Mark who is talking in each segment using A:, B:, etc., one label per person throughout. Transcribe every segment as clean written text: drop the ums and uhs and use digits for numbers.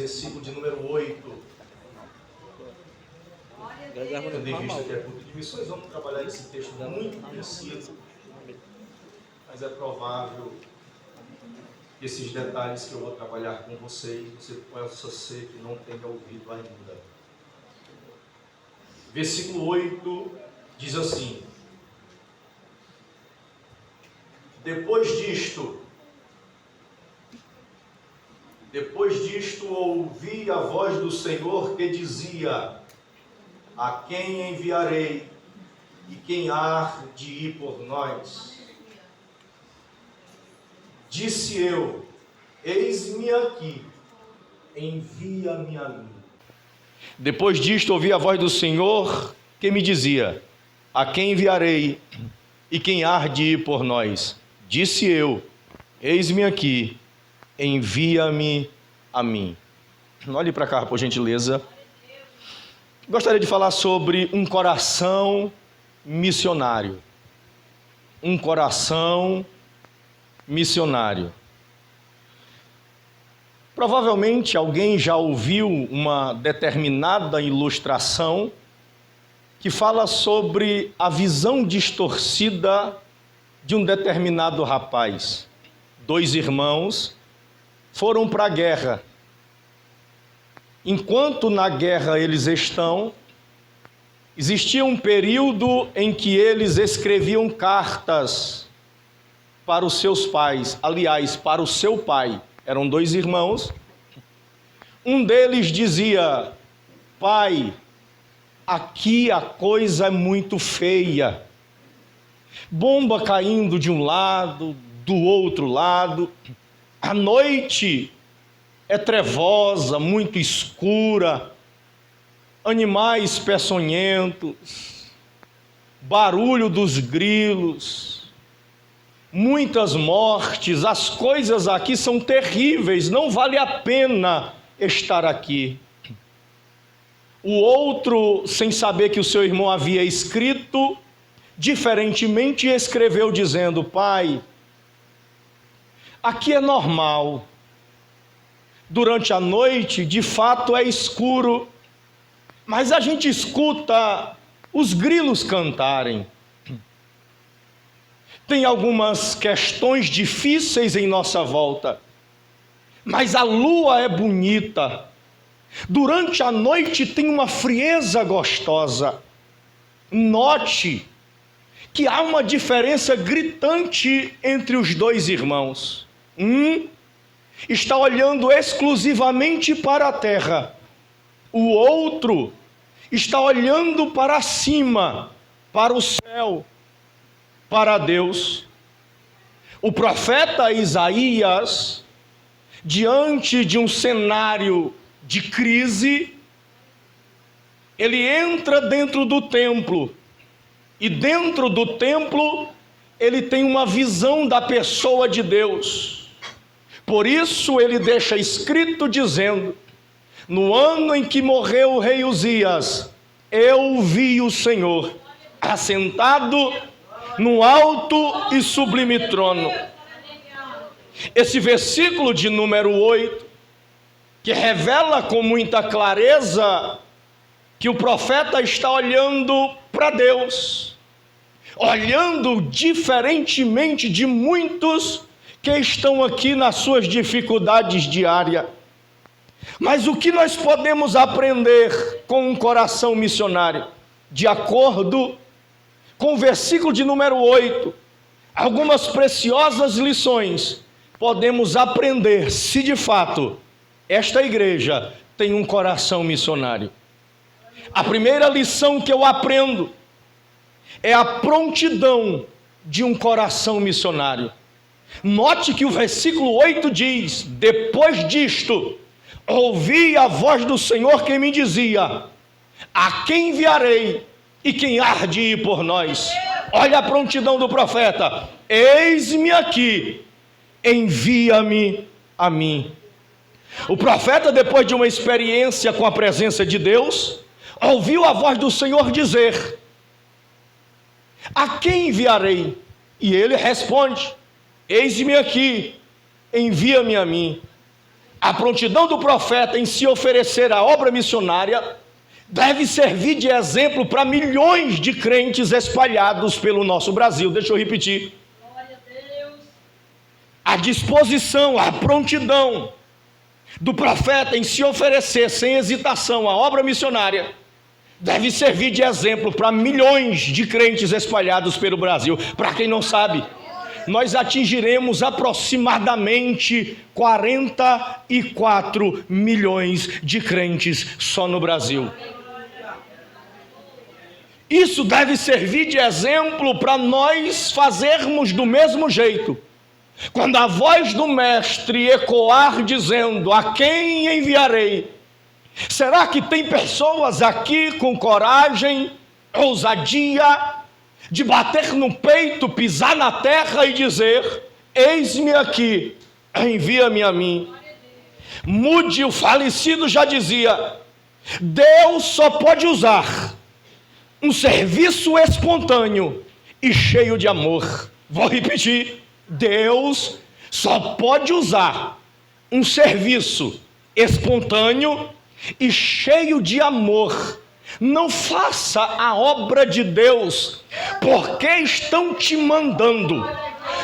A: versículo de número 8. Tendo em vista que é culto de missões, vamos trabalhar esse texto muito preciso, mas é provável que esses detalhes que eu vou trabalhar com vocês, você possa ser que não tenha ouvido ainda. Versículo 8 diz assim: Depois disto ouvi a voz do Senhor que dizia: a quem enviarei e quem há de ir por nós? Disse eu: eis-me aqui, envia-me a mim. Depois disto ouvi a voz do Senhor que me dizia: a quem enviarei e quem há de ir por nós? Disse eu: eis-me aqui, envia-me a mim. Olhe para cá, por gentileza. Gostaria de falar sobre um coração missionário. Um coração missionário. Provavelmente alguém já ouviu uma determinada ilustração que fala sobre a visão distorcida de um determinado rapaz. 2 irmãos foram para a guerra. Enquanto na guerra eles estão, existia um período em que eles escreviam cartas para os seus pais, aliás, para o seu pai. Eram 2 irmãos. Um deles dizia: pai, aqui a coisa é muito feia. Bomba caindo de um lado, do outro lado. A noite é trevosa, muito escura. Animais peçonhentos. Barulho dos grilos. Muitas mortes. As coisas aqui são terríveis. Não vale a pena estar aqui. O outro, sem saber que o seu irmão havia escrito, diferentemente escreveu dizendo: pai, aqui é normal. Durante a noite, de fato, é escuro, mas a gente escuta os grilos cantarem. Tem algumas questões difíceis em nossa volta, mas a lua é bonita. Durante a noite tem uma frieza gostosa. Note que há uma diferença gritante entre os 2 irmãos. Um está olhando exclusivamente para a terra. O outro está olhando para cima, para o céu, para Deus. O profeta Isaías, diante de um cenário de crise, ele entra dentro do templo. E dentro do templo, ele tem uma visão da pessoa de Deus. Por isso ele deixa escrito dizendo: no ano em que morreu o rei Uzias, eu vi o Senhor assentado no alto e sublime trono. Esse versículo de número 8, que revela com muita clareza que o profeta está olhando para Deus, olhando diferentemente de muitos que estão aqui nas suas dificuldades diárias. Mas o que nós podemos aprender com um coração missionário? De acordo com o versículo de número 8, algumas preciosas lições podemos aprender se de fato esta igreja tem um coração missionário. A primeira lição que eu aprendo é a prontidão de um coração missionário. Note que o versículo 8 diz: depois disto, ouvi a voz do Senhor que me dizia: a quem enviarei e quem há de ir por nós? Olha a prontidão do profeta: eis-me aqui, envia-me a mim. O profeta, depois de uma experiência com a presença de Deus, ouviu a voz do Senhor dizer: a quem enviarei? E ele responde: eis-me aqui, envia-me a mim. A prontidão do profeta em se oferecer à obra missionária deve servir de exemplo para milhões de crentes espalhados pelo nosso Brasil. Deixa eu repetir.
B: Glória a Deus.
A: A disposição, a prontidão do profeta em se oferecer sem hesitação à obra missionária deve servir de exemplo para milhões de crentes espalhados pelo Brasil. Para quem não sabe, nós atingiremos aproximadamente 44 milhões de crentes só no Brasil. Isso deve servir de exemplo para nós fazermos do mesmo jeito. Quando a voz do mestre ecoar dizendo: a quem enviarei? Será que tem pessoas aqui com coragem, ousadia, de bater no peito, pisar na terra e dizer: eis-me aqui, envia-me a mim? Moody, o falecido, já dizia: Deus só pode usar um serviço espontâneo e cheio de amor. Vou repetir: Deus só pode usar um serviço espontâneo e cheio de amor. Não faça a obra de Deus porque estão te mandando.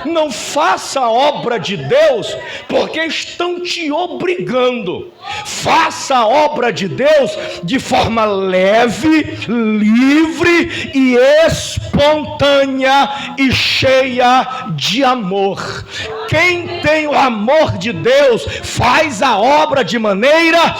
A: Não faça a obra de Deus porque estão te obrigando. Faça a obra de Deus de forma leve, livre e espontânea e cheia de amor. Quem tem o amor de Deus faz a obra de maneira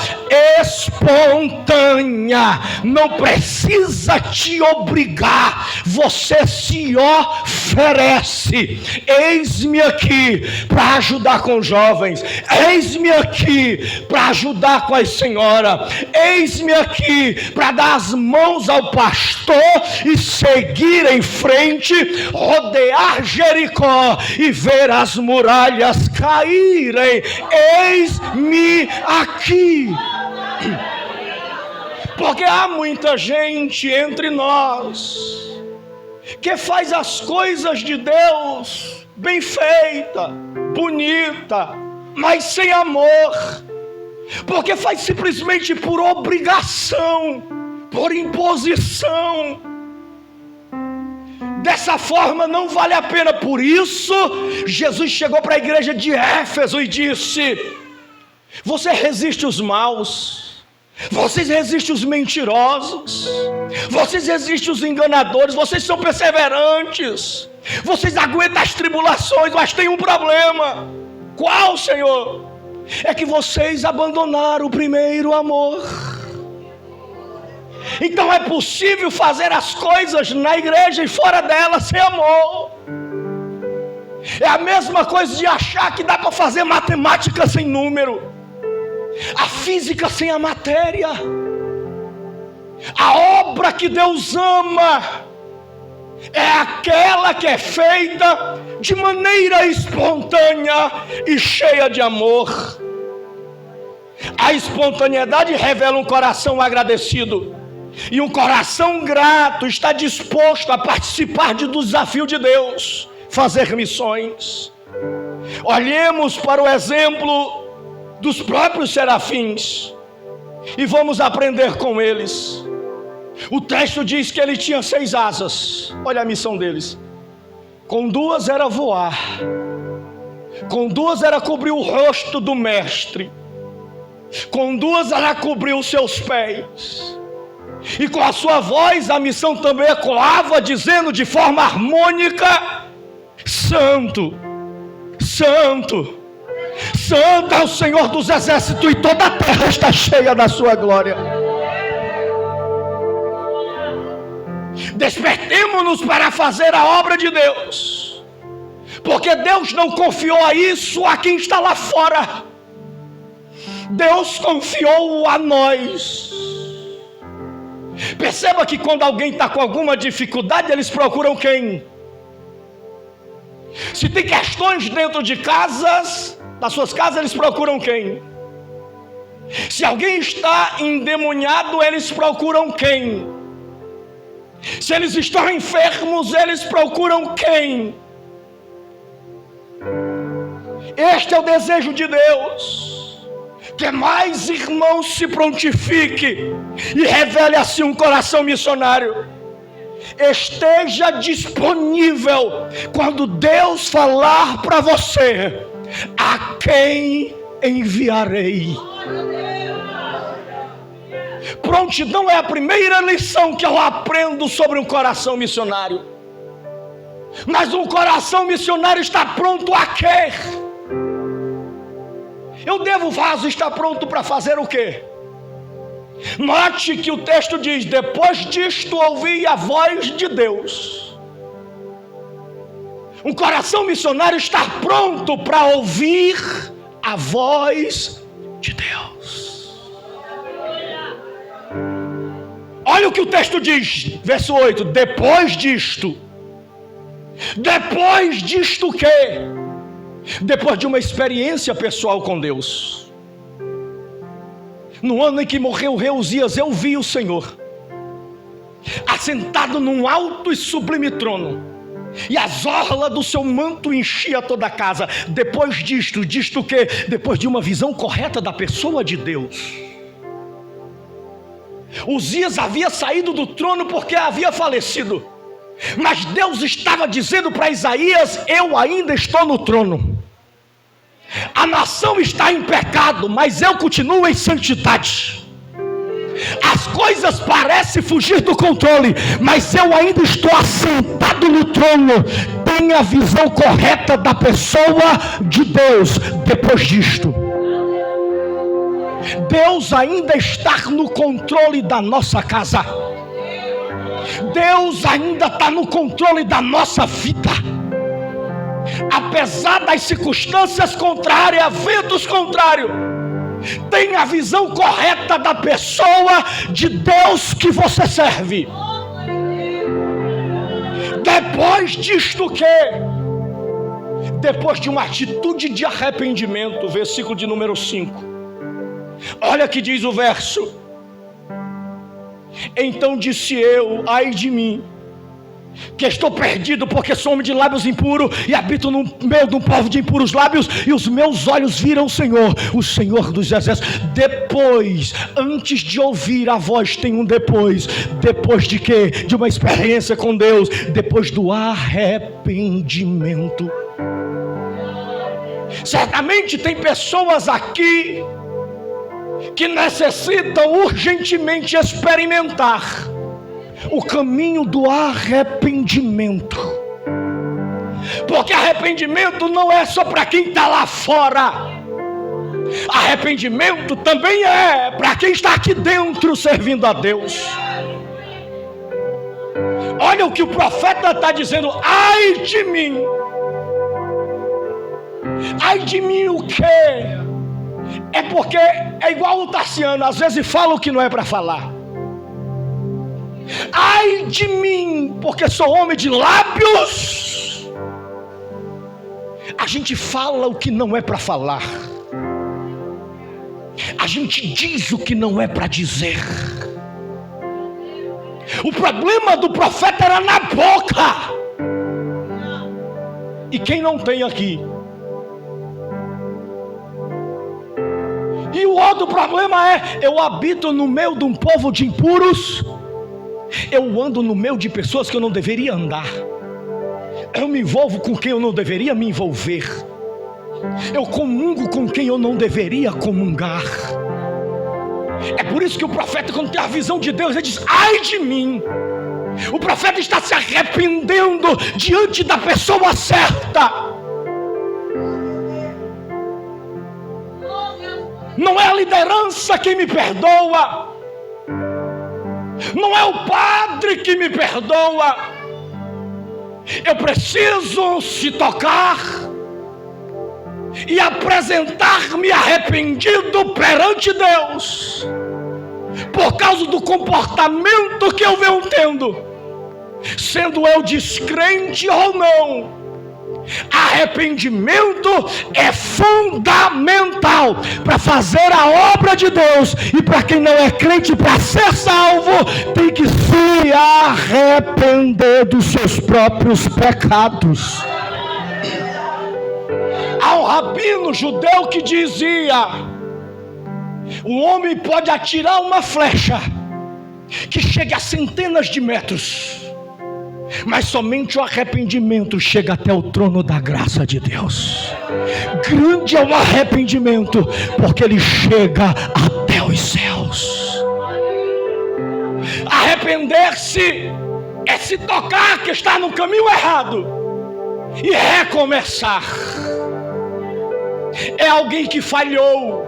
A: espontânea. Não precisa te obrigar. Você se oferece. Eis-me aqui para ajudar com jovens. Eis-me aqui para ajudar com as senhoras. Eis-me aqui para dar as mãos ao pastor e seguir em frente, rodear Jericó e ver as muralhas caírem. Eis-me aqui. Porque há muita gente entre nós que faz as coisas de Deus bem feita, bonita, mas sem amor, porque faz simplesmente por obrigação, por imposição. Dessa forma não vale a pena. Por isso Jesus chegou para a igreja de Éfeso e disse: você resiste os maus, vocês resistem os mentirosos, vocês resistem os enganadores, vocês são perseverantes, vocês aguentam as tribulações, mas tem um problema. Qual, Senhor? É que vocês abandonaram o primeiro amor. Então é possível fazer as coisas na igreja e fora dela sem amor. É a mesma coisa de achar que dá para fazer matemática sem número, a física sem a matéria. A obra que Deus ama é aquela que é feita de maneira espontânea e cheia de amor. A espontaneidade revela um coração agradecido, e um coração grato está disposto a participar do desafio de Deus, fazer missões. Olhemos para o exemplo dos próprios serafins e vamos aprender com eles. O texto diz que ele tinha 6 asas. Olha a missão deles: com 2 era voar, com 2 era cobrir o rosto do mestre, com 2 era cobrir os seus pés, e com a sua voz a missão também ecoava, dizendo de forma harmônica: Santo, Santo, Santo é o Senhor dos exércitos, e toda a terra está cheia da sua glória. Despertemo-nos para fazer a obra de Deus, porque Deus não confiou isso a quem está lá fora. Deus confiou a nós. Perceba que quando alguém está com alguma dificuldade, eles procuram quem? Se tem questões dentro de casas, das suas casas, eles procuram quem? Se alguém está endemoniado, eles procuram quem? Se eles estão enfermos, eles procuram quem? Este é o desejo de Deus. Que mais irmãos se prontifique e revele assim um coração missionário. Esteja disponível quando Deus falar para você: a quem enviarei? Prontidão é a primeira lição que eu aprendo sobre um coração missionário. Mas um coração missionário está pronto a quê? Eu devo, vaso, estar pronto para fazer o quê? Note que o texto diz: depois disto ouvi a voz de Deus. Um coração missionário está pronto para ouvir a voz de Deus. Olha o que o texto diz, verso 8: depois disto o quê? Depois de uma experiência pessoal com Deus. No ano em que morreu o rei Uzias, eu vi o Senhor assentado num alto e sublime trono, e as orlas do seu manto enchia toda a casa. Depois disto o quê? Depois de uma visão correta da pessoa de Deus. Uzias havia saído do trono porque havia falecido, mas Deus estava dizendo para Isaías: eu ainda estou no trono. A nação está em pecado, mas eu continuo em santidade. As coisas parecem fugir do controle, mas eu ainda estou assentado no trono. Tenha a visão correta da pessoa de Deus. Depois disto, Deus ainda está no controle da nossa casa. Deus ainda está no controle da nossa vida. Apesar das circunstâncias contrárias, ventos contrários, tenha a visão correta da pessoa de Deus que você serve. Depois disto o quê? Depois de uma atitude de arrependimento, versículo de número 5. Olha que diz o verso: então disse eu, ai de mim, que estou perdido, porque sou homem de lábios impuros e habito no meio de um povo de impuros lábios, e os meus olhos viram o Senhor dos exércitos. Depois, antes de ouvir a voz, tem um depois. Depois de quê? De uma experiência com Deus. Depois do arrependimento. Certamente tem pessoas aqui que necessitam urgentemente experimentar o caminho do arrependimento. Porque arrependimento não é só para quem está lá fora. Arrependimento também é para quem está aqui dentro servindo a Deus. Olha o que o profeta está dizendo: ai de mim. Ai de mim o quê? É porque é igual o Tarciano, às vezes fala o que não é para falar. Ai de mim, porque sou homem de lábios. A gente fala o que não é para falar. A gente diz o que não é para dizer. O problema do profeta era na boca. E quem não tem aqui? E o outro problema é: eu habito no meio de um povo de impuros. Eu ando no meio de pessoas que eu não deveria andar. Eu me envolvo com quem eu não deveria me envolver. Eu comungo com quem eu não deveria comungar. É por isso que o profeta, quando tem a visão de Deus, ele diz: ai de mim. O profeta está se arrependendo diante da pessoa certa. Não é a liderança que me perdoa, não é o padre que me perdoa. Eu preciso se tocar e apresentar-me arrependido perante Deus, por causa do comportamento que eu venho tendo, sendo eu descrente ou não. Arrependimento é fundamental para fazer a obra de Deus. E para quem não é crente, para ser salvo, tem que se arrepender dos seus próprios pecados. Há um rabino judeu que dizia: O homem pode atirar uma flecha que chegue a centenas de metros, mas somente o arrependimento chega até o trono da graça de Deus. Grande é o arrependimento, porque ele chega até os céus. Arrepender-se é se tocar que está no caminho errado e recomeçar. É alguém que falhou,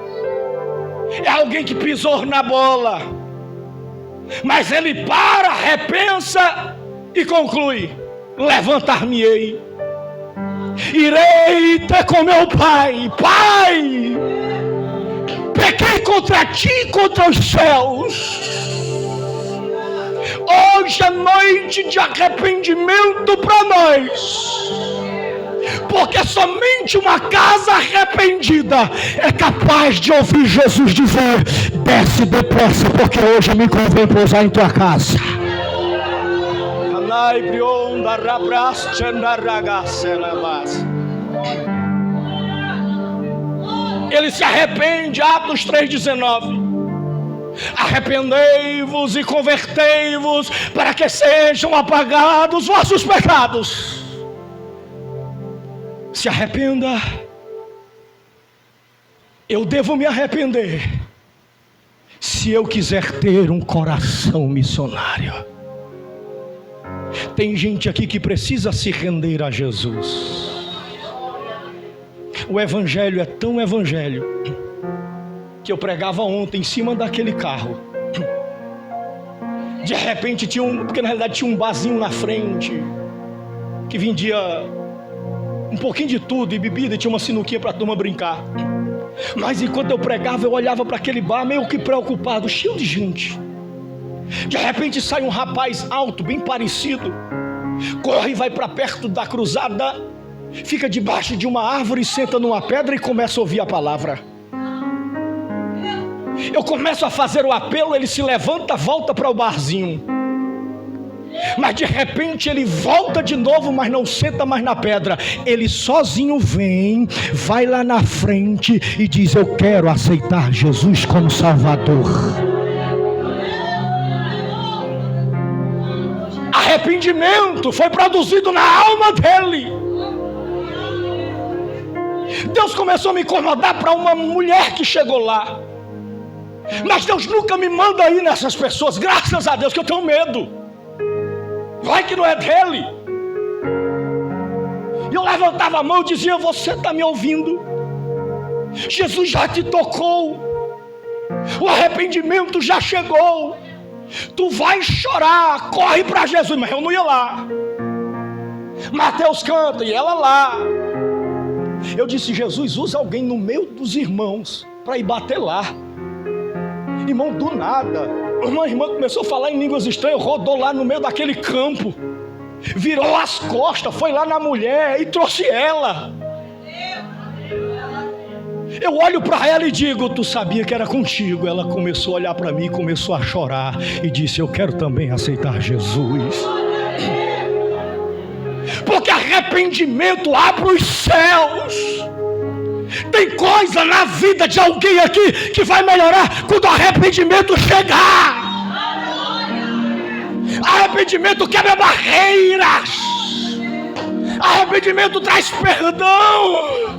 A: é alguém que pisou na bola, mas ele para, repensa e conclui: levantar-me-ei, irei ter com meu pai. Pai, pequei contra ti e contra os céus. Hoje é noite de arrependimento para nós, porque somente uma casa arrependida é capaz de ouvir Jesus dizer: desce depressa, porque hoje me convém pousar em tua casa. Ele se arrepende, Atos 3,19. Arrependei-vos e convertei-vos, para que sejam apagados vossos pecados. Se arrependa. Eu devo me arrepender se eu quiser ter um coração missionário. Tem gente aqui que precisa se render a Jesus. O evangelho é tão evangelho que eu pregava ontem em cima daquele carro. De repente porque na realidade tinha um barzinho na frente que vendia um pouquinho de tudo e bebida, e tinha uma sinuquinha para a turma brincar. Mas enquanto eu pregava, eu olhava para aquele bar meio que preocupado, cheio de gente. De repente sai um rapaz alto, bem parecido, corre e vai para perto da cruzada, fica debaixo de uma árvore, senta numa pedra e começa a ouvir a palavra. Eu começo a fazer o apelo, ele se levanta, volta para o barzinho. Mas de repente ele volta de novo, mas não senta mais na pedra. Ele sozinho vem, vai lá na frente e diz: eu quero aceitar Jesus como Salvador. Arrependimento foi produzido na alma dele. Deus começou a me incomodar para uma mulher que chegou lá. Mas Deus nunca me manda ir nessas pessoas, graças a Deus, que eu tenho medo. Vai que não é dele. E eu levantava a mão e dizia: você está me ouvindo? Jesus já te tocou, o arrependimento já chegou. Tu vai chorar, corre para Jesus. Mas eu não ia lá. Mateus canta e ela lá. Eu disse: Jesus, usa alguém no meio dos irmãos para ir bater lá. Irmão, do nada, uma irmã começou a falar em línguas estranhas, rodou lá no meio daquele campo, virou as costas, foi lá na mulher e trouxe ela. Eu olho para ela e digo: tu sabia que era contigo? Ela começou a olhar para mim, começou a chorar e disse: eu quero também aceitar Jesus. Porque arrependimento abre os céus. Tem coisa na vida de alguém aqui que vai melhorar quando o arrependimento chegar. Arrependimento quebra barreiras. Arrependimento traz perdão,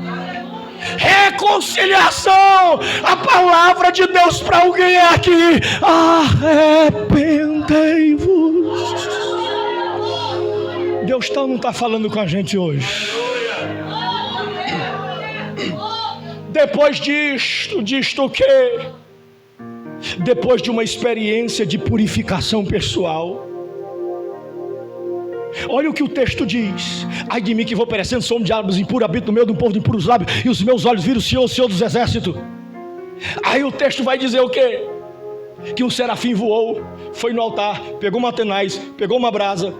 A: reconciliação. A palavra de Deus para alguém aqui: arrependei-vos. Deus não está falando com a gente hoje. Depois disto o quê? Depois de uma experiência de purificação pessoal. Olha o que o texto diz: ai de mim que vou perecendo, sou um diabo impuro, habito no meio de um povo de impuros lábios, e os meus olhos viram o Senhor dos exércitos. Aí o texto vai dizer o quê? Que um serafim voou, foi no altar, pegou uma tenaz, pegou uma brasa,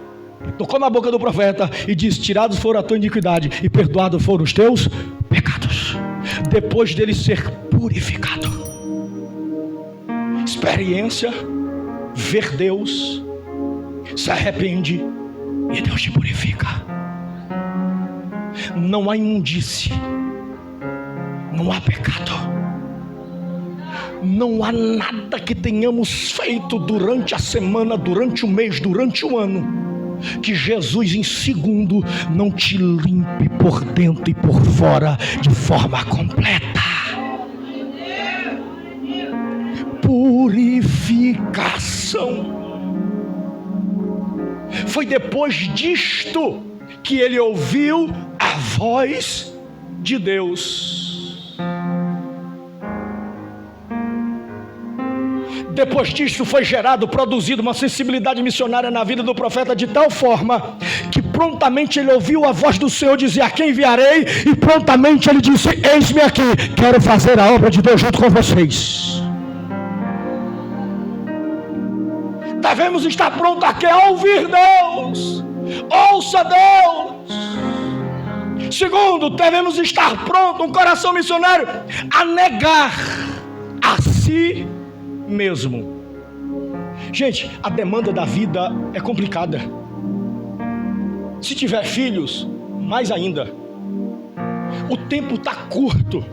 A: tocou na boca do profeta e disse: tirados foram a tua iniquidade e perdoados foram os teus pecados. Depois dele ser purificado, experiência, ver Deus, se arrepende e Deus te purifica. Não há imundície, não há pecado. Não há nada que tenhamos feito durante a semana, durante o mês, durante o ano, que Jesus em segundo não te limpe por dentro e por fora de forma completa. Purificação. Foi depois disto que ele ouviu a voz de Deus. Depois disso foi produzido uma sensibilidade missionária na vida do profeta, de tal forma que prontamente ele ouviu a voz do Senhor dizer: a quem enviarei? E prontamente ele disse: eis-me aqui, quero fazer a obra de Deus junto com vocês. Devemos estar prontos a quê? A ouvir Deus. Ouça Deus. Segundo, devemos estar prontos, um coração missionário, a negar a si mesmo. Gente, a demanda da vida é complicada. Se tiver filhos, mais ainda. O tempo está curto.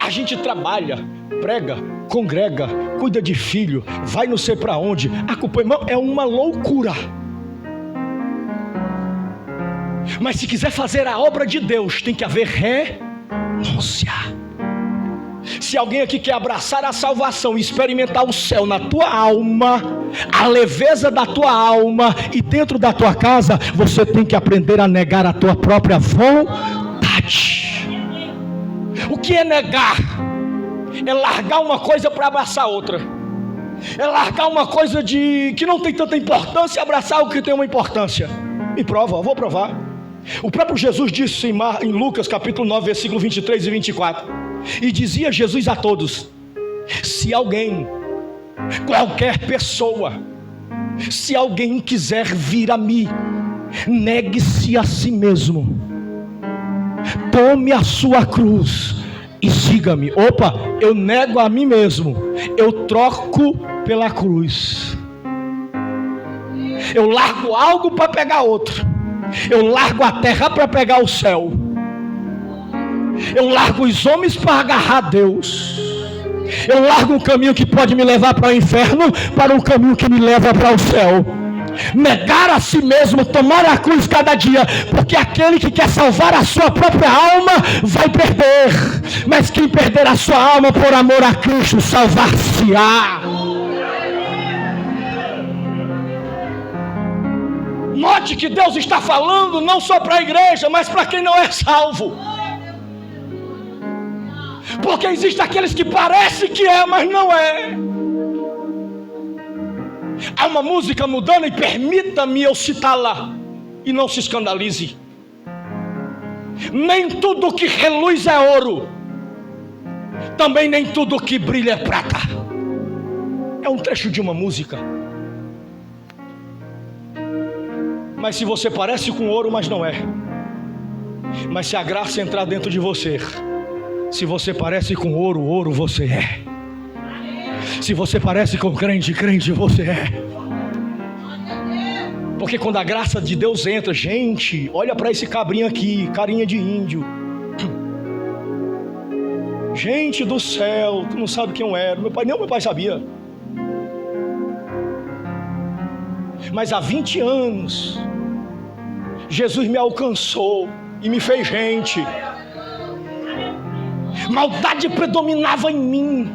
A: A gente trabalha, prega, congrega, cuida de filho, vai não sei para onde, acompanha, irmão, é uma loucura. Mas se quiser fazer a obra de Deus, tem que haver renúncia. Se alguém aqui quer abraçar a salvação e experimentar o céu na tua alma, a leveza da tua alma e dentro da tua casa, você tem que aprender a negar a tua própria vontade. O que é negar? É largar uma coisa para abraçar outra. É largar uma coisa que não tem tanta importância e abraçar o que tem uma importância. Me prova, eu vou provar. O próprio Jesus disse em Lucas capítulo 9, versículo 23 e 24. E dizia Jesus a todos: se alguém, qualquer pessoa, se alguém quiser vir a mim, negue-se a si mesmo, tome a sua cruz e siga-me. Opa, eu nego a mim mesmo, eu troco pela cruz. Eu largo algo para pegar outro. Eu largo a terra para pegar o céu. Eu largo os homens para agarrar Deus. Eu largo um caminho que pode me levar para o inferno para um caminho que me leva para o céu. Negar a si mesmo, tomar a cruz cada dia, porque aquele que quer salvar a sua própria alma vai perder, mas quem perder a sua alma por amor a Cristo salvar-se-á. Note que Deus está falando não só para a igreja, mas para quem não é salvo. Porque existem aqueles que parecem que é, mas não é. Há uma música mudando e permita-me eu citá-la, e não se escandalize. Nem tudo que reluz é ouro, também nem tudo que brilha é prata. É um trecho de uma música. Mas se você parece com ouro, mas não é. Mas se a graça entrar dentro de você, se você parece com ouro, ouro você é. Se você parece com crente, crente você é. Porque quando a graça de Deus entra, gente, olha para esse cabrinho aqui, carinha de índio. Gente do céu, tu não sabe quem eu era. Meu pai sabia. Mas há 20 anos, Jesus me alcançou e me fez gente. Maldade predominava em mim.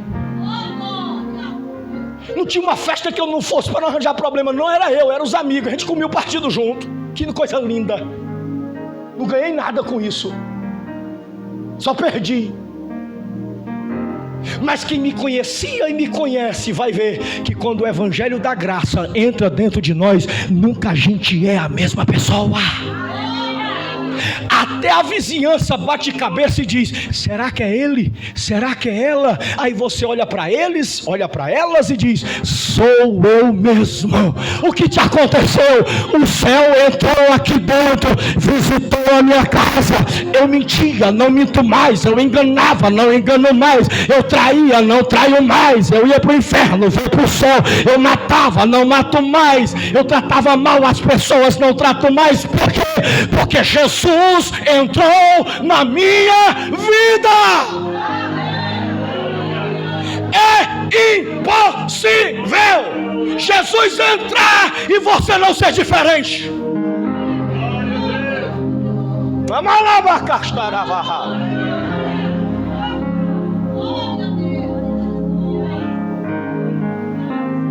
A: Não tinha uma festa que eu não fosse para não arranjar problema. Não era eu, eram os amigos. A gente comia o partido junto. Que coisa linda. Não ganhei nada com isso. Só perdi. Mas quem me conhecia e me conhece vai ver que quando o evangelho da graça entra dentro de nós, nunca a gente é a mesma pessoa. Até a vizinhança bate cabeça e diz: será que é ele? Será que é ela? Aí você olha para eles, olha para elas e diz: sou eu mesmo. O que te aconteceu? O céu entrou aqui dentro, visitou a minha casa. Eu mentia, não minto mais. Eu enganava, não engano mais. Eu traía, não traio mais. Eu ia para o inferno, vou para o céu. Eu matava, não mato mais. Eu tratava mal as pessoas, não trato mais. Por quê? Porque Jesus entrou na minha vida. É impossível Jesus entrar e você não ser diferente.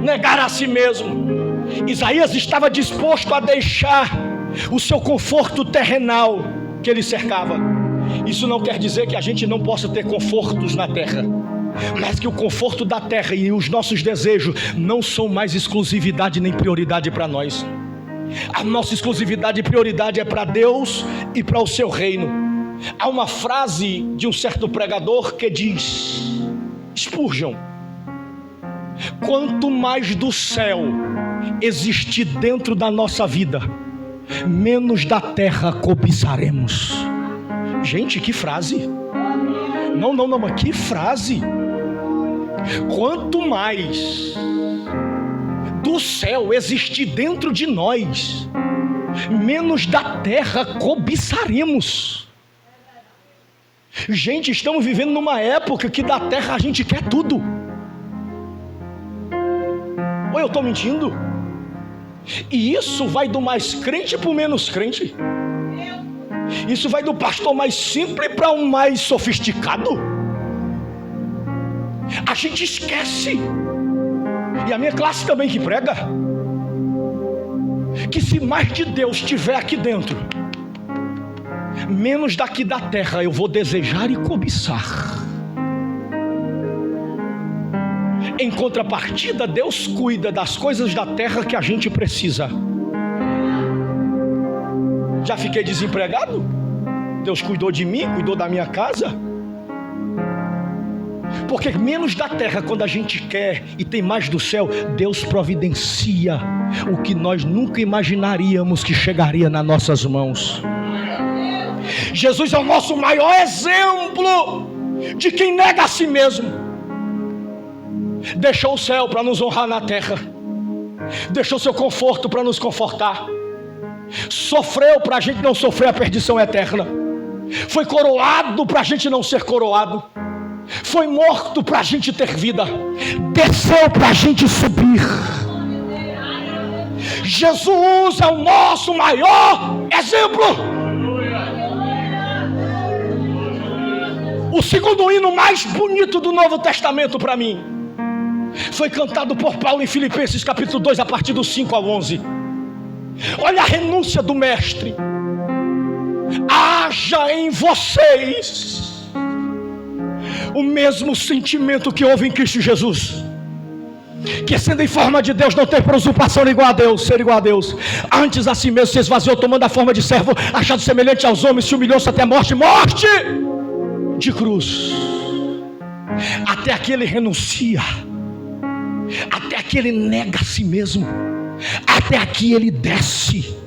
A: Negar a si mesmo. Isaías estava disposto a deixar o seu conforto terrenal que ele cercava. Isso não quer dizer que a gente não possa ter confortos na terra, mas que o conforto da terra e os nossos desejos não são mais exclusividade nem prioridade para nós. A nossa exclusividade e prioridade é para Deus e para o seu reino. Há uma frase de um certo pregador que diz, Spurgeon: quanto mais do céu existir dentro da nossa vida, menos da terra cobiçaremos. Gente, que frase! Não, mas que frase! Quanto mais do céu existir dentro de nós, menos da terra cobiçaremos. Gente, estamos vivendo numa época que da terra a gente quer tudo. Ou eu estou mentindo? E isso vai do mais crente para o menos crente. Isso vai do pastor mais simples para um mais sofisticado. A gente esquece, e a minha classe também que prega, que se mais de Deus estiver aqui dentro, menos daqui da terra eu vou desejar e cobiçar. Em contrapartida, Deus cuida das coisas da terra que a gente precisa. Já fiquei desempregado? Deus cuidou de mim, cuidou da minha casa. Porque menos da terra, quando a gente quer e tem mais do céu, Deus providencia o que nós nunca imaginaríamos que chegaria nas nossas mãos. Jesus é o nosso maior exemplo de quem nega a si mesmo. Deixou o céu para nos honrar na terra, deixou seu conforto para nos confortar, sofreu para a gente não sofrer a perdição eterna, foi coroado para a gente não ser coroado, foi morto para a gente ter vida, desceu para a gente subir. Jesus é o nosso maior exemplo. O segundo hino mais bonito do Novo Testamento para mim foi cantado por Paulo em Filipenses capítulo 2, a partir do 5 ao 11. Olha a renúncia do mestre: haja em vocês o mesmo sentimento que houve em Cristo Jesus, que sendo em forma de Deus não tem por usurpação igual a Deus, ser igual a Deus, antes a si mesmo se esvaziou, tomando a forma de servo, achado semelhante aos homens, se humilhou-se até a morte de cruz. Até aqui ele renuncia, até aqui ele nega a si mesmo, até aqui ele desce.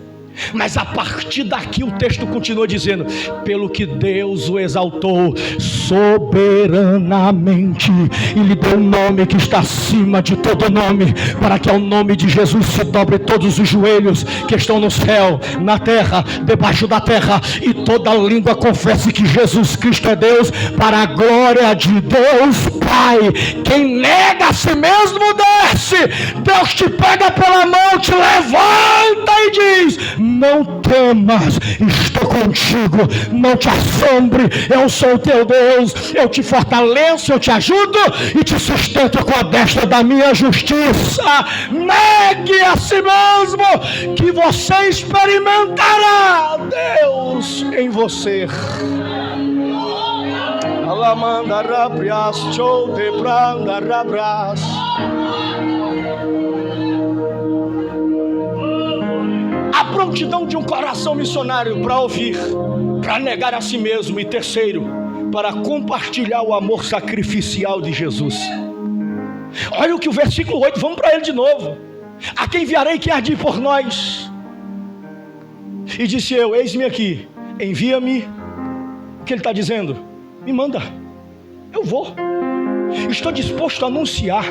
A: Mas a partir daqui o texto continua dizendo: pelo que Deus o exaltou soberanamente e lhe deu um nome que está acima de todo nome, para que ao nome de Jesus se dobre todos os joelhos que estão no céu, na terra, debaixo da terra, e toda língua confesse que Jesus Cristo é Deus, para a glória de Deus Pai. Quem nega a si mesmo desce, Deus te pega pela mão, te levanta e diz: não temas, estou contigo, não te assombre, eu sou o teu Deus, eu te fortaleço, eu te ajudo e te sustento com a destra da minha justiça. Negue a si mesmo, que você experimentará Deus em você. Alamanda rabrias, show de branda rabras. A prontidão de um coração missionário para ouvir, para negar a si mesmo, e terceiro, para compartilhar o amor sacrificial de Jesus. Olha o que o versículo 8, vamos para ele de novo: a quem enviarei que há de ir por nós? E disse eu: eis-me aqui, envia-me. O que ele está dizendo? Me manda, eu vou. Estou disposto a anunciar,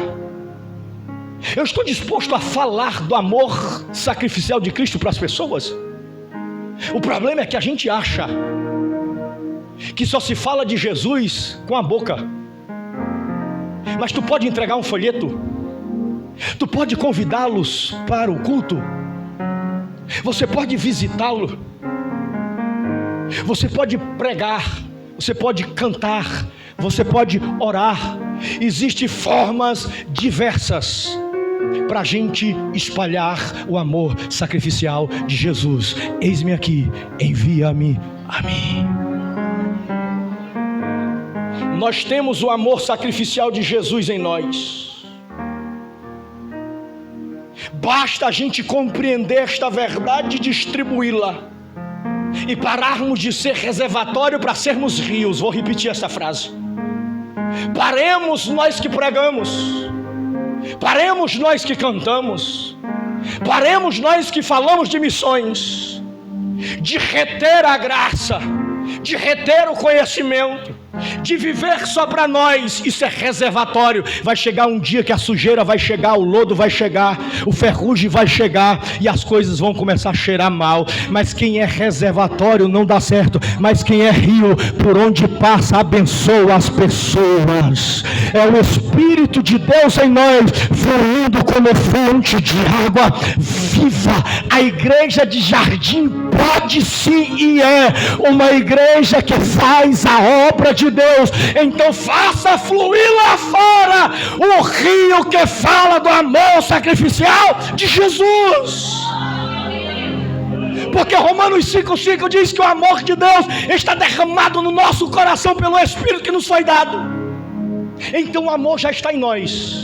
A: eu estou disposto a falar do amor sacrificial de Cristo para as pessoas. O problema é que a gente acha que só se fala de Jesus com a boca, mas tu pode entregar um folheto, tu pode convidá-los para o culto, você pode visitá-lo, você pode pregar, você pode cantar, você pode orar. Existem formas diversas para a gente espalhar o amor sacrificial de Jesus. Eis-me aqui, envia-me a mim. Nós temos o amor sacrificial de Jesus em nós. Basta a gente compreender esta verdade e distribuí-la, e pararmos de ser reservatório para sermos rios. Vou repetir essa frase. Paremos nós que pregamos, paremos nós que cantamos, paremos nós que falamos de missões, de reter a graça, de reter o conhecimento, de viver só para nós. Isso é reservatório. Vai chegar um dia que a sujeira vai chegar, o lodo vai chegar, o ferrugem vai chegar e as coisas vão começar a cheirar mal. Mas quem é reservatório não dá certo. Mas quem é rio, por onde passa, abençoa as pessoas. É o Espírito de Deus em nós, fluindo como fonte de água viva. A igreja de Jardim pode sim e é uma igreja que faz a obra de Deus. Então faça fluir lá fora o rio que fala do amor sacrificial de Jesus. Porque Romanos 5,5 diz que o amor de Deus está derramado no nosso coração pelo Espírito que nos foi dado. Então o amor já está em nós.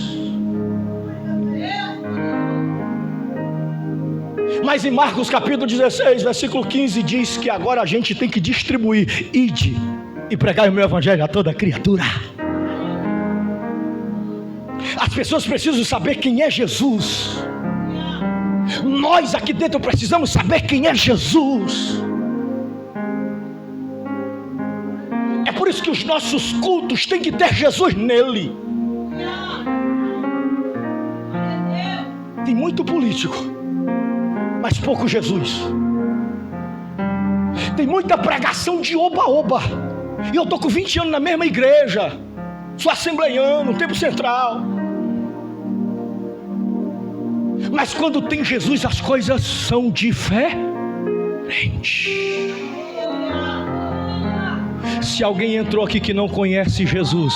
A: Mas em Marcos capítulo 16, versículo 15 diz que agora a gente tem que distribuir. Ide e pregai o meu evangelho a toda criatura. As pessoas precisam saber quem é Jesus. Nós aqui dentro precisamos saber quem é Jesus. É por isso que os nossos cultos têm que ter Jesus nele. Tem muito político, mas pouco Jesus. Tem muita pregação de oba-oba. E eu estou com 20 anos na mesma igreja, sou assembleiano, tempo central. Mas quando tem Jesus, as coisas são diferentes. Se alguém entrou aqui que não conhece Jesus,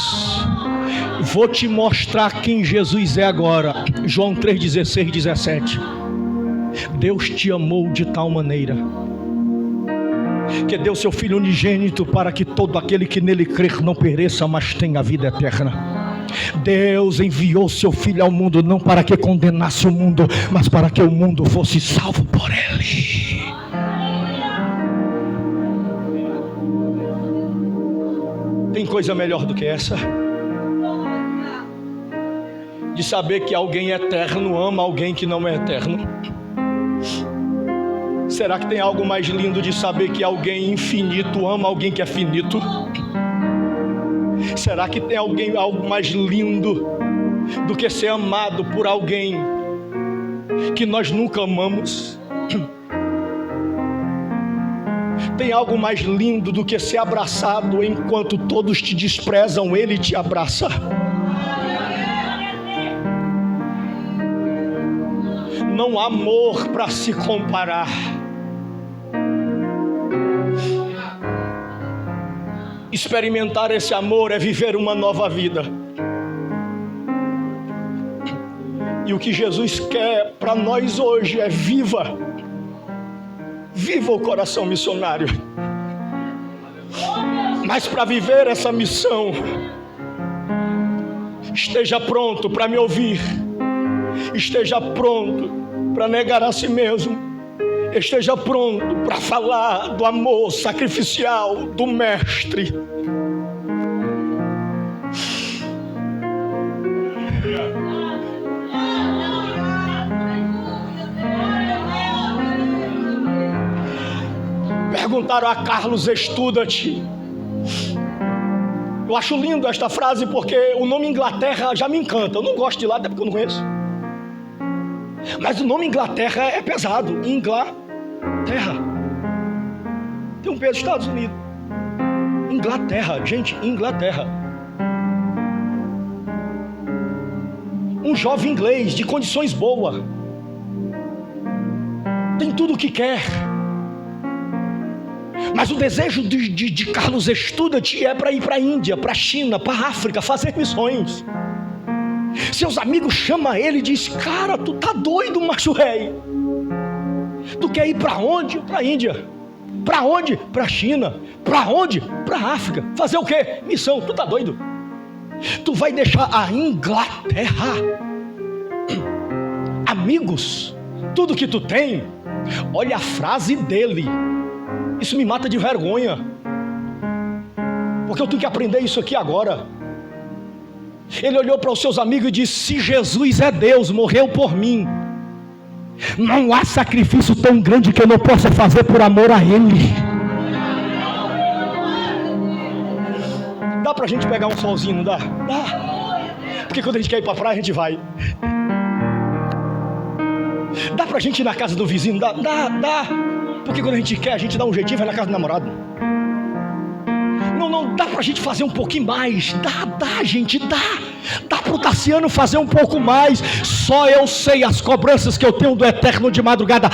A: vou te mostrar quem Jesus é agora. João 3,16, 17. Deus te amou de tal maneira que deu seu Filho unigênito para que todo aquele que nele crer não pereça, mas tenha vida eterna. Deus enviou seu Filho ao mundo não para que condenasse o mundo, mas para que o mundo fosse salvo por ele. Tem coisa melhor do que essa? De saber que alguém eterno ama alguém que não é eterno. Será que tem algo mais lindo de saber que alguém infinito ama alguém que é finito? Será que tem algo mais lindo do que ser amado por alguém que nós nunca amamos? Tem algo mais lindo do que ser abraçado enquanto todos te desprezam, ele te abraça? Não há amor para se comparar. Experimentar esse amor é viver uma nova vida. E o que Jesus quer para nós hoje é viva o coração missionário. Mas para viver essa missão, esteja pronto para me ouvir, esteja pronto para negar a si mesmo, esteja pronto para falar do amor sacrificial do Mestre. Perguntaram a Carlos Studat. Eu acho lindo esta frase porque o nome Inglaterra já me encanta. Eu não gosto de lá, até porque eu não conheço. Mas o nome Inglaterra é pesado. Inglaterra tem um peso dos Estados Unidos. Inglaterra, gente, Inglaterra. um jovem inglês de condições boas, tem tudo o que quer, mas o desejo de Carlos Studat é para ir para a Índia, para a China, para a África, fazer missões. Seus amigos chamam ele e dizem: cara, tu tá doido, macho rei? Tu quer ir para onde? Para a Índia. Para onde? Para a China. Para onde? Para a África. Fazer o quê? Missão. Tu tá doido? Tu vai deixar a Inglaterra, amigos, tudo que tu tem. Olha a frase dele, isso me mata de vergonha, porque eu tenho que aprender isso aqui agora. Ele olhou para os seus amigos e disse: se Jesus é Deus, morreu por mim, não há sacrifício tão grande que eu não possa fazer por amor a Ele. Dá pra gente pegar um solzinho, não dá? Dá. Porque quando a gente quer ir pra praia, a gente vai. Dá pra gente ir na casa do vizinho? Dá. Porque quando a gente quer, a gente dá um jeitinho e vai na casa do namorado. Não dá pra gente fazer um pouquinho mais. Dá, gente, dá. Dá pro Tassiano fazer um pouco mais. Só eu sei as cobranças que eu tenho do eterno de madrugada.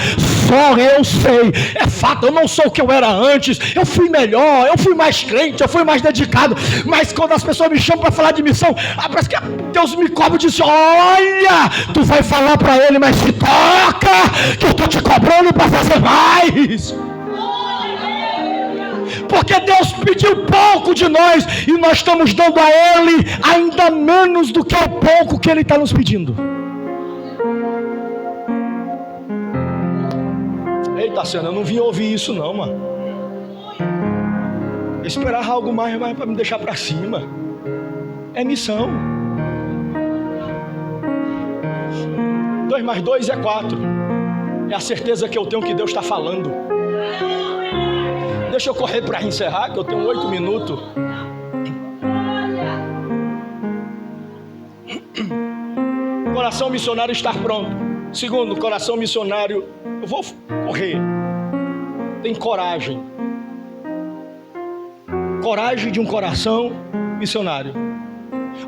A: Só eu sei. É fato, eu não sou o que eu era antes. Eu fui melhor, eu fui mais crente, eu fui mais dedicado. Mas quando as pessoas me chamam para falar de missão, parece que Deus me cobra e diz: olha, tu vai falar para ele, mas se toca, que eu estou te cobrando para fazer mais. Porque Deus pediu pouco de nós e nós estamos dando a Ele ainda menos do que o pouco que Ele está nos pedindo. Eita, Senhor, eu não vim ouvir isso não, mano. Eu esperava algo mais para me deixar para cima. É missão. 2 mais 2 é 4. É a certeza que eu tenho que Deus está falando. Deixa eu correr para encerrar, que eu tenho 8 minutos. Coração missionário estar pronto. Segundo, coração missionário, eu vou correr. Tem coragem. Coragem de um coração missionário.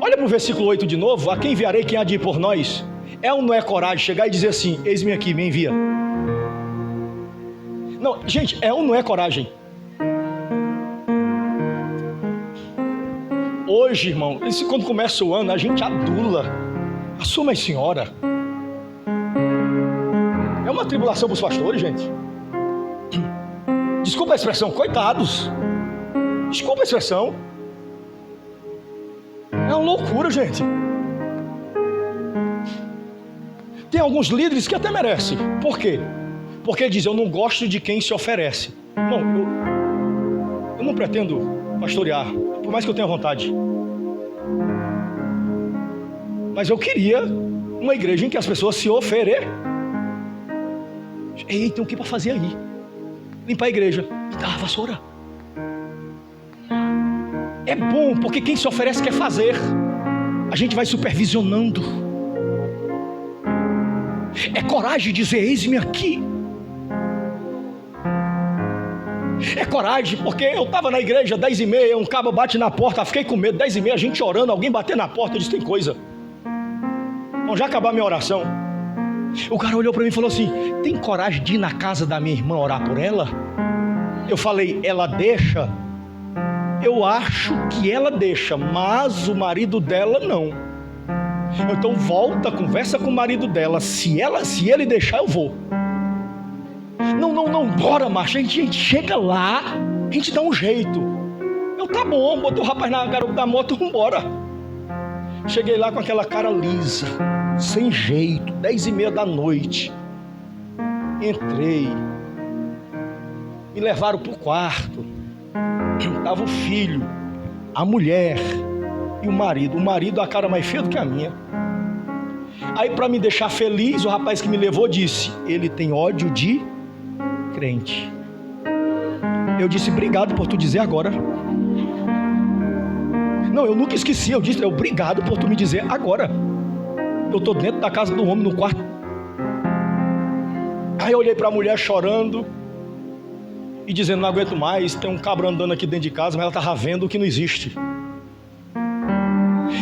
A: Olha para o versículo 8 de novo. A quem enviarei, quem há de ir por nós? É ou não é coragem chegar e dizer assim: eis-me aqui, me envia? Não, gente, é ou não é coragem? Hoje, irmão, quando começa o ano, a gente adula. Assuma a senhora. É uma tribulação para os pastores, gente. Desculpa a expressão, coitados. Desculpa a expressão. É uma loucura, gente. Tem alguns líderes que até merecem. Por quê? Porque dizem: eu não gosto de quem se oferece. Não, eu não pretendo pastorear, por mais que eu tenha vontade. Mas eu queria uma igreja em que as pessoas se ofereçam. Ei, tem o que para fazer aí? Limpar a igreja. Me dá a vassoura. É bom, porque quem se oferece quer fazer. A gente vai supervisionando. É coragem de dizer: eis-me aqui. É coragem, porque eu estava na igreja 10h30, um cabo bate na porta, fiquei com medo. 10h30, a gente orando, alguém bater na porta, eu disse: tem coisa. Vamos já acabar minha oração. O cara olhou para mim e falou assim: tem coragem de ir na casa da minha irmã orar por ela? Eu falei: ela deixa? Eu acho que ela deixa, mas o marido dela não. Então volta, conversa com o marido dela. Se ele deixar, eu vou. Não, bora, macho. A gente chega lá, a gente dá um jeito. Eu: tá bom, botei o rapaz na garupa da moto, vambora. Cheguei lá com aquela cara lisa, sem jeito, 10h30 da noite. Entrei. Me levaram pro quarto. Tava o filho, a mulher e o marido. O marido, a cara mais feia do que a minha. Aí, para me deixar feliz, o rapaz que me levou disse: ele tem ódio de crente. Eu disse: obrigado por tu dizer agora. Não, eu nunca esqueci. Eu disse: obrigado por tu me dizer agora. Eu estou dentro da casa do homem, no quarto. Aí eu olhei para a mulher chorando e dizendo: não aguento mais, tem um cabra andando aqui dentro de casa, mas ela estava vendo o que não existe.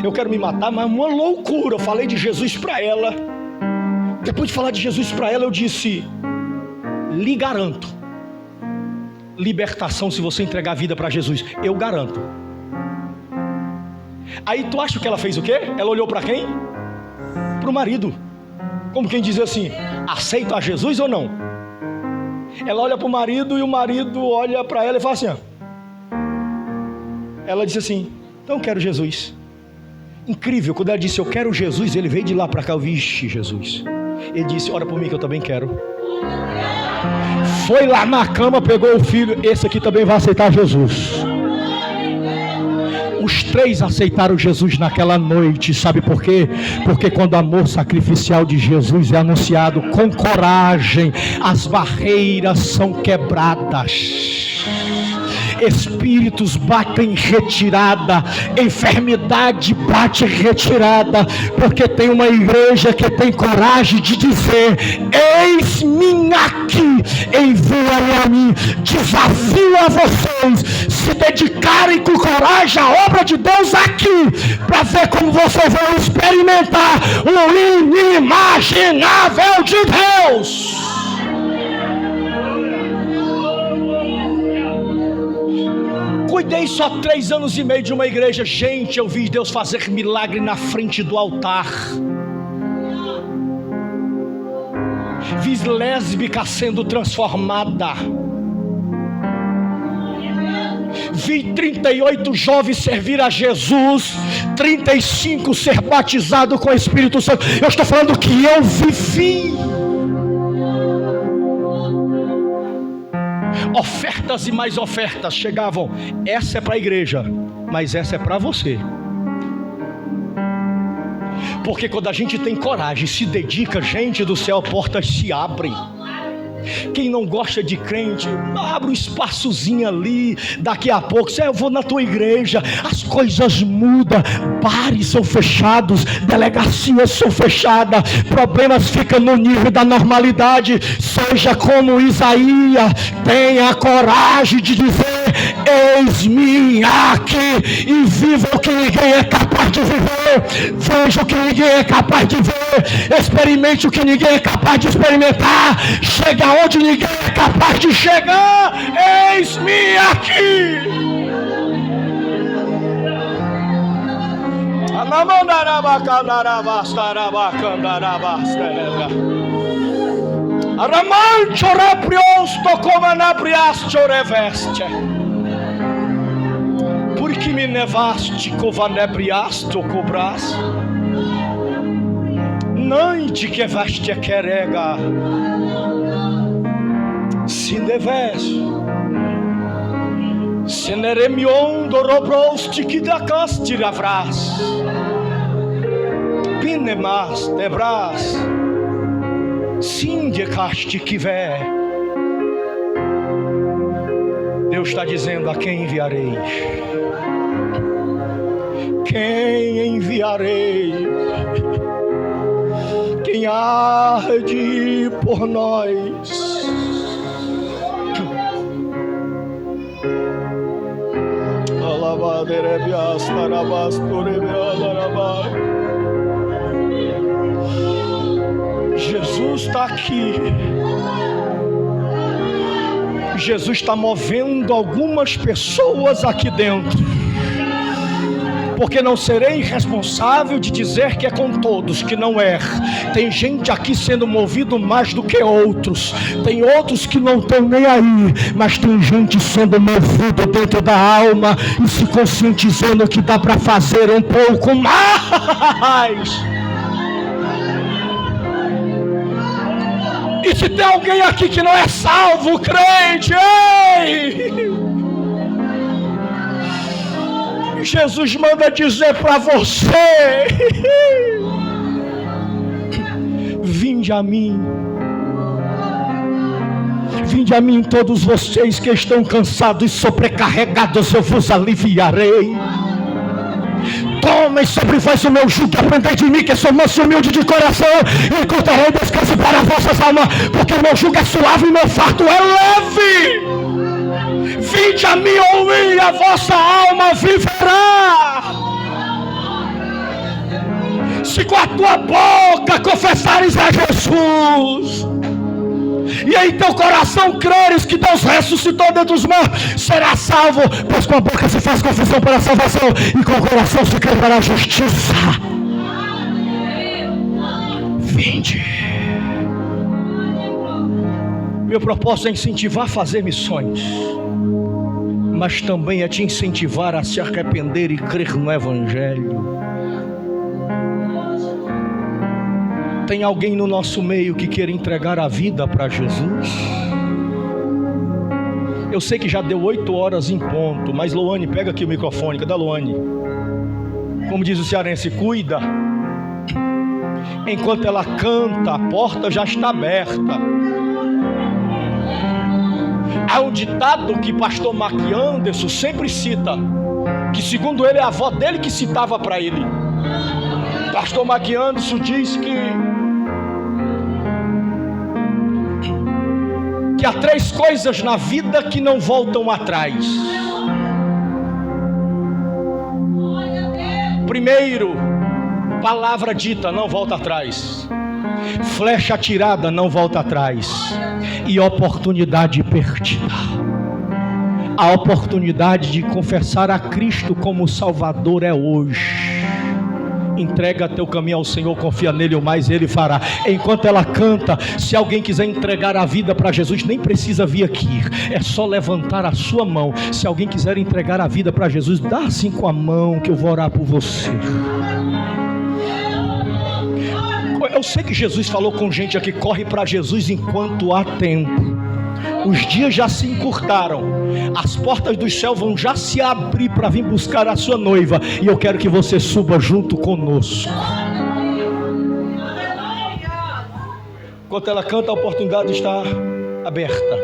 A: eu quero me matar, mas uma loucura. Eu falei de Jesus para ela. Depois de falar de Jesus para ela, eu disse: lhe garanto libertação se você entregar a vida para Jesus. Eu garanto. Aí tu acha que ela fez o quê? Ela olhou para quem? Para o marido. Como quem diz assim: aceito a Jesus ou não? Ela olha para o marido e o marido olha para ela e fala assim, ó. Ela disse assim: então eu quero Jesus. Incrível, quando ela disse eu quero Jesus, ele veio de lá para cá. Vixe, Jesus. Ele disse: ora por mim que eu também quero. Foi lá na cama, pegou o filho. Esse aqui também vai aceitar Jesus. Os três aceitaram Jesus naquela noite. Sabe por quê? Porque quando o amor sacrificial de Jesus é anunciado com coragem, as barreiras são quebradas, espíritos batem em retirada, enfermidade bate em retirada, porque tem uma igreja que tem coragem de dizer: eis-me aqui, envia-me a mim. Desafio a vocês se dedicarem com coragem à obra de Deus aqui, para ver como vocês vão experimentar o inimaginável de Deus. Cuidei só 3 anos e meio de uma igreja. Gente, eu vi Deus fazer milagre na frente do altar. Vi lésbica sendo transformada. Vi 38 jovens servir a Jesus, 35 ser batizados com o Espírito Santo. Eu estou falando que eu vivi. Ofertas e mais ofertas chegavam. Essa é para a igreja, mas essa é para você. Porque quando a gente tem coragem, se dedica, gente do céu, portas se abrem. Quem não gosta de crente, abre um espaçozinho ali. Daqui a pouco, eu vou na tua igreja, as coisas mudam. Bares são fechados, delegacias são fechadas, problemas ficam no nível da normalidade. Seja como Isaías, tenha coragem de dizer: eis-me aqui, e viva o que ninguém é capaz de viver, veja o que ninguém é capaz de ver, experimente o que ninguém é capaz de experimentar, chega onde ninguém é capaz de chegar. Eis-me aqui. Aramancho repriosto como anabriaste reveste. Porque me nevaste covanebriaste o cobras. Noite que veste querega. Se deves. Se neremion do robroste que da caste ravras. Pinemas debras. Sim de caste que vê. Deus está dizendo: a quem enviarei? Quem enviarei? Quem há de ir por nós? Jesus está aqui. Jesus está movendo algumas pessoas aqui dentro. Porque não serei irresponsável de dizer que é com todos, que não é. Tem gente aqui sendo movido mais do que outros. Tem outros que não estão nem aí. Mas tem gente sendo movido dentro da alma e se conscientizando que dá para fazer um pouco mais. E se tem alguém aqui que não é salvo, crente, ei! Jesus manda dizer para você: vinde a mim. Vinde a mim todos vocês que estão cansados e sobrecarregados, eu vos aliviarei. Tomem sobre vós o meu jugo, aprendei de mim que sou manso e humilde de coração, e encontrarei descanso para vossas almas, porque o meu jugo é suave e meu fardo é leve. Vinde a mim, ou a vossa alma viverá. se com a tua boca confessares a Jesus, e em teu coração creres que Deus ressuscitou dentre os mortos, será salvo. Pois com a boca se faz confissão para a salvação, e com o coração se crê para a justiça. Vinde. Meu propósito é incentivar a fazer missões, mas também é te incentivar a se arrepender e crer no Evangelho. Tem alguém no nosso meio que queira entregar a vida para Jesus? Eu sei que já deu 8 horas em ponto, mas Loane, pega aqui o microfone. Cadê a Loane? Como diz o cearense, cuida. Enquanto ela canta, a porta já está aberta. Há um ditado que pastor Mark Anderson sempre cita, que segundo ele é a avó dele que citava para ele. Pastor Mark Anderson diz que há 3 coisas na vida que não voltam atrás. Primeiro, palavra dita não volta atrás. Flecha atirada não volta atrás. E oportunidade perdida. A oportunidade de confessar a Cristo como Salvador é hoje. Entrega teu caminho ao Senhor, confia nele, o mais ele fará. Enquanto ela canta, se alguém quiser entregar a vida para Jesus, nem precisa vir aqui, é só levantar a sua mão. Se alguém quiser entregar a vida para Jesus, dá assim com a mão que eu vou orar por você. Eu sei que Jesus falou com gente aqui, corre para Jesus enquanto há tempo. Os dias já se encurtaram, as portas do céu vão já se abrir para vir buscar a sua noiva, e eu quero que você suba junto conosco. Enquanto ela canta, a oportunidade está aberta.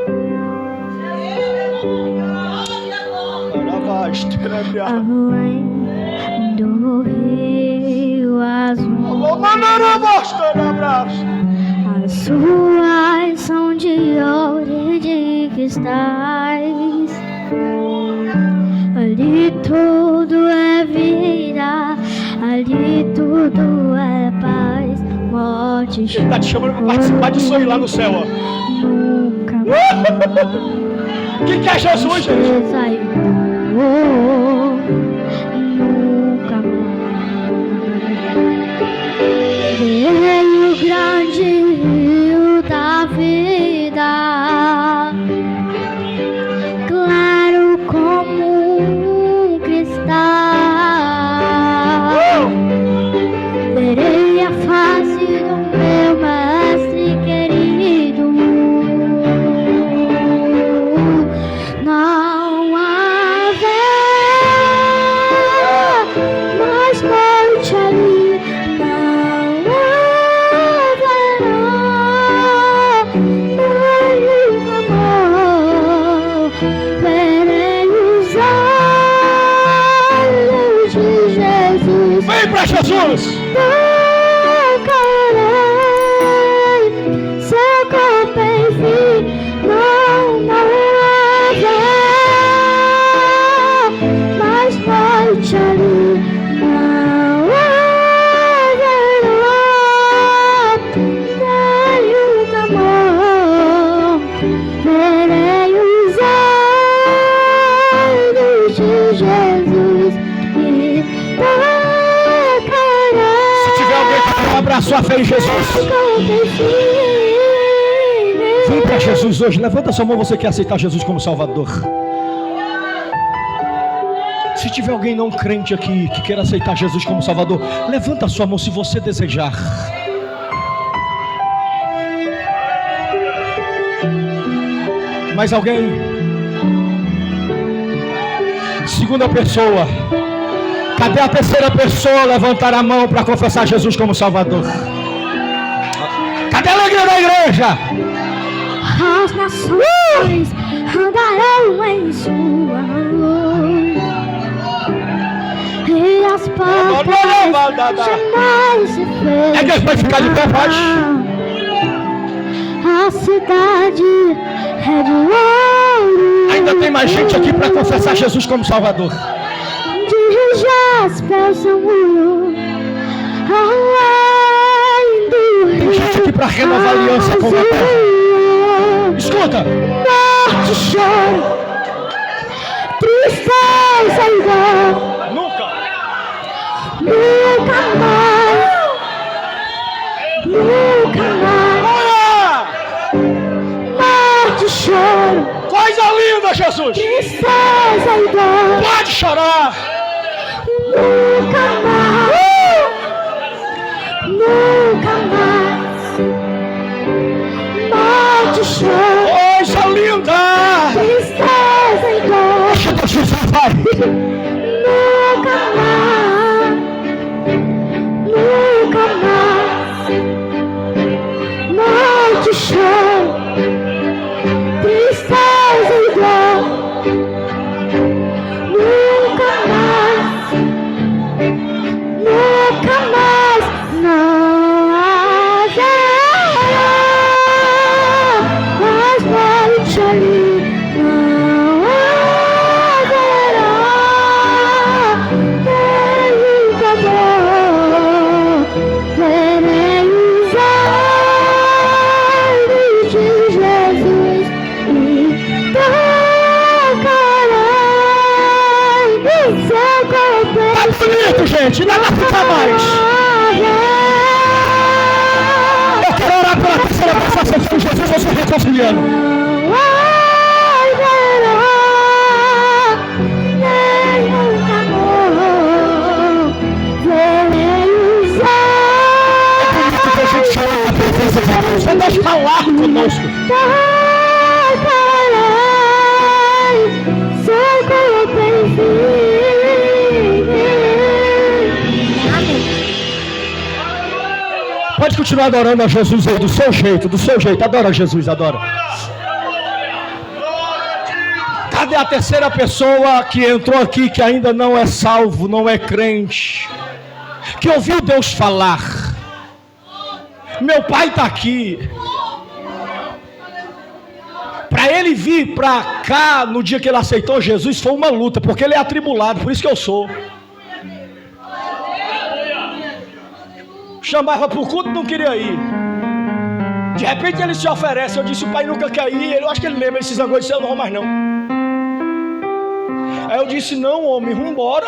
B: Além do rio azul, as suas são de ouro e de cristais. Ali tudo é vida, ali tudo é paz. Morte,
A: Ele está te chamando para participar disso aí lá no céu, ó.
B: nunca mais.
A: Quem quer Jesus, gente?
B: Nunca mais. Veio o grande rio da vida, claro como um cristal. Verei a face do meu mestre querido. Não haverá mais noite ali, não haverá mais amor. Verei os olhos de Jesus.
A: Vem para Jesus!
B: Tocarei seu corpo em fim, não haverá mais noite ali, não haverá nenhum amor. Verei os olhos de Jesus e tocarei.
A: Se tiver alguém que quer abraçar a fé em Jesus, vem para Jesus hoje. Levanta sua mão, você quer aceitar Jesus como Salvador. Se tiver alguém não crente aqui que quer aceitar Jesus como Salvador, levanta a sua mão se você desejar. Mais alguém? Segunda pessoa. Cadê a terceira pessoa levantar a mão para confessar Jesus como Salvador? Cadê a alegria da igreja?
B: As nações andarão em sua luz, e as portas jamais se fecharão.
A: É que eles podem ficar de pé, paz.
B: A cidade é de ouro.
A: Ainda tem mais gente aqui para confessar Jesus como Salvador.
B: De jaspe ao seu muro, além do rio.
C: Tem gente aqui para renovar aliança com a terra. Escuta.
B: Morte, choro, tristeza e dor.
A: Nunca.
B: Nunca mais. Nunca mais. Morte, choro,
A: Coisa linda, Jesus.
B: tristeza e dor.
A: Pode chorar.
B: Nunca mais. Nunca mais. Morte, choro,
A: Coisa linda.
B: tristeza e dor.
C: Deixa Deus usar, vai.
B: Nunca mais. Nunca mais. Morte, choro, tristeza e dor. Nunca mais. Nunca mais. Não haverá mais noite ali. Não haverá nenhum amor. Verei os olhos de Jesus e tocarei em seu corpo.
C: Tá bonito, gente. Nada fica mais. Eu quero orar pela terceira passação de Jesus, você reconciliando.
B: Não haverá nenhum amor. Verei os
C: Bonito que a gente chama a presença de Deus. Você Deus falar conosco.
B: tocarei seu corpo em Amém.
C: Pode continuar adorando a Jesus aí, do seu jeito, do seu jeito. Adora Jesus, adora. Cadê a terceira pessoa que entrou aqui, que ainda não é salvo, não é crente, que ouviu Deus falar? Meu pai está aqui. Para ele vir para cá, no dia que ele aceitou Jesus, foi uma luta, porque ele é atribulado, por isso que eu sou. Chamava para o culto, não queria ir. De repente ele se oferece. Eu disse: o pai nunca quer ir. Eu acho que ele lembra esses negócios. Eu não vou mais não. Aí eu disse: não, homem, vamos embora.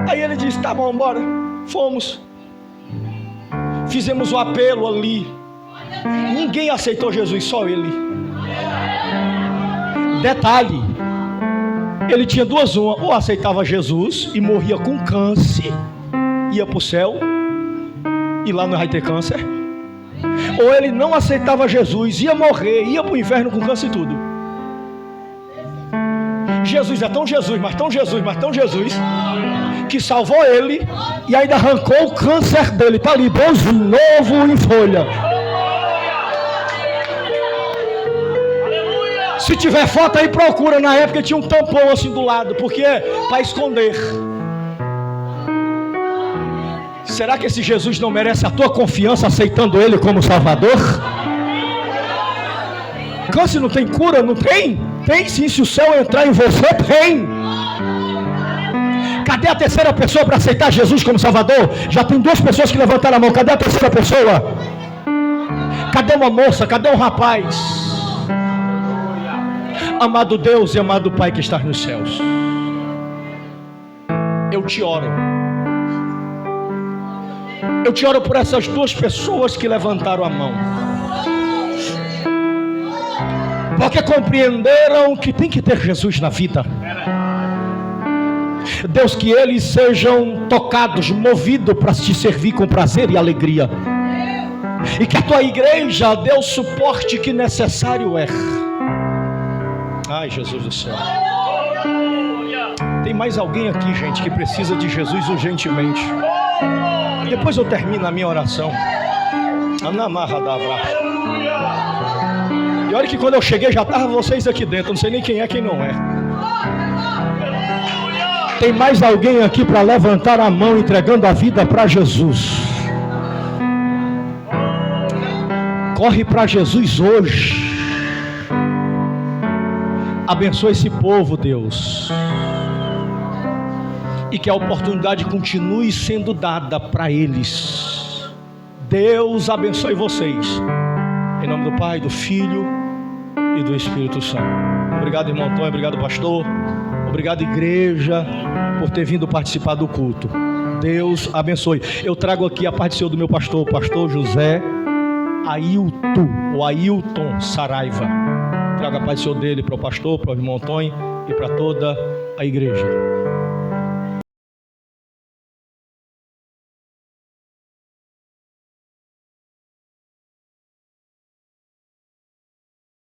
C: Aí ele disse: tá bom, bora. Fomos. Fizemos o apelo ali. Ninguém aceitou Jesus, só ele. Detalhe: ele tinha duas, uma: ou aceitava Jesus e morria com câncer, ia para o céu, e lá não vai ter câncer. Ou ele não aceitava Jesus, ia morrer, ia para o inferno com câncer e tudo. Jesus é tão Jesus, mas tão Jesus, mas tão Jesus, que salvou ele e ainda arrancou o câncer dele. Está ali, bonzinho, novo em folha. Se tiver foto aí, procura. Na época tinha um tampão assim do lado, porque é para esconder. Será que esse Jesus não merece a tua confiança aceitando ele como Salvador? Câncer não tem cura? Não tem? Tem sim, se o céu entrar em você, tem. Cadê a terceira pessoa para aceitar Jesus como Salvador? Já tem duas pessoas que levantaram a mão. Cadê a terceira pessoa? Cadê uma moça? Cadê um rapaz? Amado Deus e amado Pai que estás nos céus, eu te oro. Eu te oro por essas duas pessoas que levantaram a mão, porque compreenderam que tem que ter Jesus na vida. Deus, que eles sejam tocados, movidos para te servir com prazer e alegria, e que a tua igreja dê o suporte que necessário é. Ai, Jesus do céu. Tem mais alguém aqui, gente, que precisa de Jesus urgentemente? Depois eu termino a minha oração. Anamarra da abraço. E olha que quando eu cheguei já estavam vocês aqui dentro. Não sei nem quem é, quem não é. Tem mais alguém aqui para levantar a mão entregando a vida para Jesus? Corre para Jesus hoje. Abençoa esse povo, Deus. e que a oportunidade continue sendo dada para eles. Deus abençoe vocês. Em nome do Pai, do Filho e do Espírito Santo. Obrigado, irmão Antônio, obrigado, pastor. Obrigado, igreja, por ter vindo participar do culto. Deus abençoe. Eu trago aqui a parte do Senhor do meu pastor, o pastor José Ailton Saraiva. Trago a paz do Senhor dele para o pastor, para o irmão Antônio e para toda a igreja.